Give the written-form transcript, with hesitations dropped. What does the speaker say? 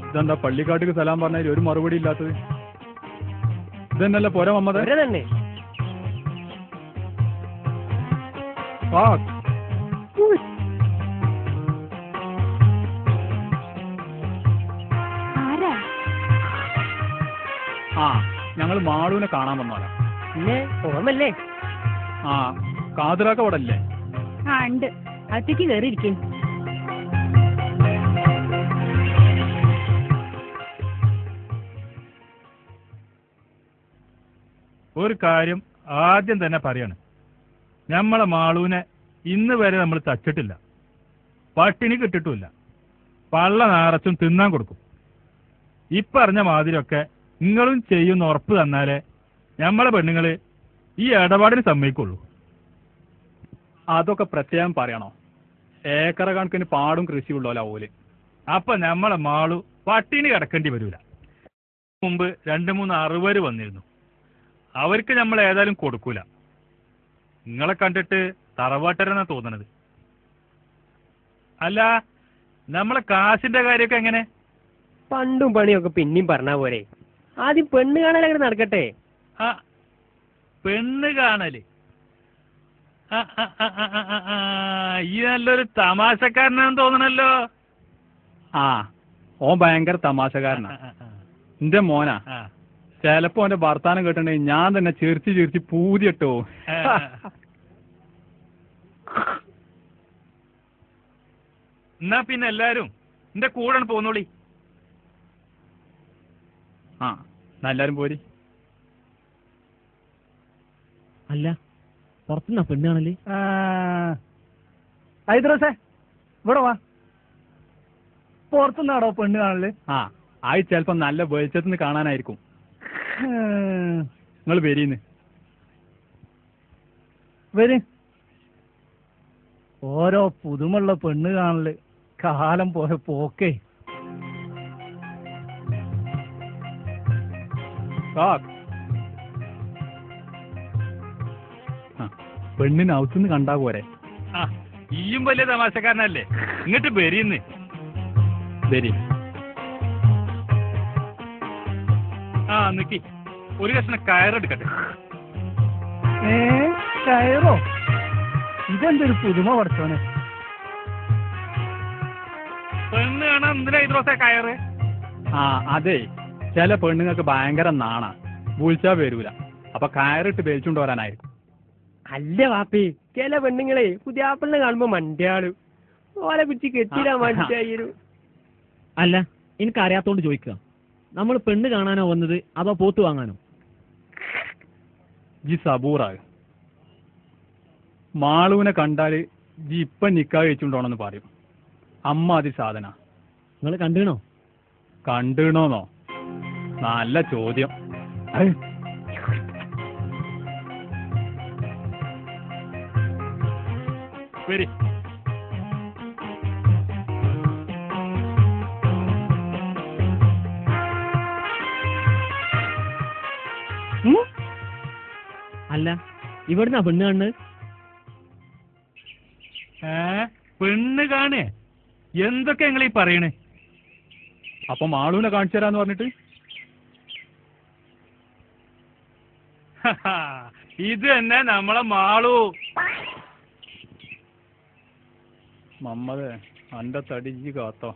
ഇതെന്താ പള്ളിക്കാട്ടിക്ക് സലാം പറഞ്ഞാൽ ഒരു മറുപടി ഇല്ലാത്തത്? ഇതെന്നല്ല പോര മമ്മദ് തന്നെ. ആ ഞങ്ങൾ മാളുവിനെ കാണാൻ വന്നോരാ. പിന്നെ ഓർമ്മല്ലേ? ആ കാതിറാക്ക അവിടെ അല്ലേ? ആ ഉണ്ട്, അത്തേക്ക് കയറിയിരിക്കും. ഒരു കാര്യം ആദ്യം തന്നെ പറയാണ്, നമ്മളെ മാളൂനെ ഇന്ന് വരെ നമ്മൾ തച്ചിട്ടില്ല, പട്ടിണി കിട്ടിട്ടുമില്ല. പള്ള നിറച്ചും തിന്നാൻ കൊടുക്കും. ഇപ്പറഞ്ഞ മാതിരിയൊക്കെ നിങ്ങളും ചെയ്യുന്ന ഉറപ്പ് തന്നാലേ നമ്മളെ പെണ്ണുങ്ങള് ഈ ഇടപാടിന് സമ്മതിക്കുള്ളൂ. അതൊക്കെ പ്രത്യേകം പറയണോ? ഏക്കറ കണക്കിന് പാടും കൃഷിയുള്ളോല ഓല്. അപ്പൊ നമ്മളെ മാളു പട്ടിണി കിടക്കേണ്ടി വരൂല. മുമ്പ് 2-3 അറുവര് വന്നിരുന്നു. അവർക്ക് നമ്മൾ ഏതായാലും കൊടുക്കൂല. നിങ്ങളെ കണ്ടിട്ട് തറവാട്ടരെന്നാ തോന്നണത്. അല്ല, നമ്മളെ കാശിന്റെ കാര്യമൊക്കെ എങ്ങനെ? പണ്ടും പണിയൊക്കെ പിന്നെയും പറഞ്ഞാ പോരെ. ആദ്യം പെണ്ണ് കാണൽ അങ്ങനെ നടക്കട്ടെ. ആ പെണ്ണ് കാണല്, ഈ നല്ലൊരു തമാശക്കാരനാന്ന് തോന്നണല്ലോ. ആ ഓൻ ഭയങ്കര തമാശക്കാരനാ. എന്റെ മോനാ. ചിലപ്പോ അവന്റെ വർത്താനം കേട്ടിട്ടുണ്ടെങ്കിൽ ഞാൻ തന്നെ ചിരിച്ച് പൂതിട്ടോ. എന്നാ പിന്നെ എല്ലാരും എന്റെ കൂടെ പോന്നോളി. ആ എല്ലാരും പോരി. അല്ല, പുറത്തുനിന്നാ പെണ്ണ് കാണല്? ഹൈദ്രോസേ ഇവിടെ വാ. പുറത്തുനിന്നാടോ പെണ്ണ് കാണല്? ആ ആയി ചിലപ്പോ നല്ല വെളിച്ചത്തിന് കാണാനായിരിക്കും. നിങ്ങൾ വരീന്ന് വര്. ഓരോ പുതുമുള്ള പെണ്ണ് കാണല് കാലം പോയ പോക്കേ. പെണ്ണിന് ഔത്തുനിന്ന് കണ്ടാ പോരെ. ആ ഈയും വലിയ തമാശക്കാരനല്ലേ. ഇങ്ങോട്ട് വരീന്ന്. വരി. ആ നിക്കി, ഒരു കഷ്ണം കയറെടുക്കട്ടെ. കയറോ? ഇതെന്തൊരു പുതുമ പഠിച്ചോനെ. പെണ്ണ് കാണാൻ എന്തിനാ ഇദ്രോസേ കയറ്? ആ അതെ, ചില പെണ്ണുങ്ങൾക്ക് ഭയങ്കര നാണ, വിളിച്ചാ വരൂല. അപ്പൊ കയറിട്ട് വലിച്ചുകൊണ്ട് വരാനായിരിക്കും. അല്ല വാപ്പി, ചില പെണ്ണുങ്ങളെ പുതിയാപ്പിളിനെ കാണുമ്പോ മണ്ടിയാളും ഓലെ പിടിച്ച് കെട്ടിടാൻ വേണ്ടിട്ടായിരുന്നു. അല്ല, എനിക്കറിയാത്തോണ്ട് ചോദിക്കുക, നമ്മൾ പെണ്ണ് കാണാനോ വന്നത് അതോ പോത്ത് വാങ്ങാനോ? ജി സബൂറാ. മാളുവിനെ കണ്ടാല് ജി ഇപ്പൊ നിക്കാഹ് കഴിച്ചുകൊണ്ടോണെന്ന് പറയും. അമ്മ അതി സാധന. നിങ്ങൾ കണ്ടീണോ? കണ്ടീണോന്നോ? നല്ല ചോദ്യം. വരി. അല്ല, ഇവിടുന്നാ പെണ്ണ് കാണുന്നത്? പെണ്ണ് കാണേ? എന്തൊക്കെ നിങ്ങൾ ഈ പറയണേ? അപ്പൊ മാളുവിനെ കാണിച്ചു തരാന്ന് പറഞ്ഞിട്ട് ഇത് തന്നെ നമ്മളെ മാളു. മമ്മദേ, അന്റെ തടിജി കാത്തോ.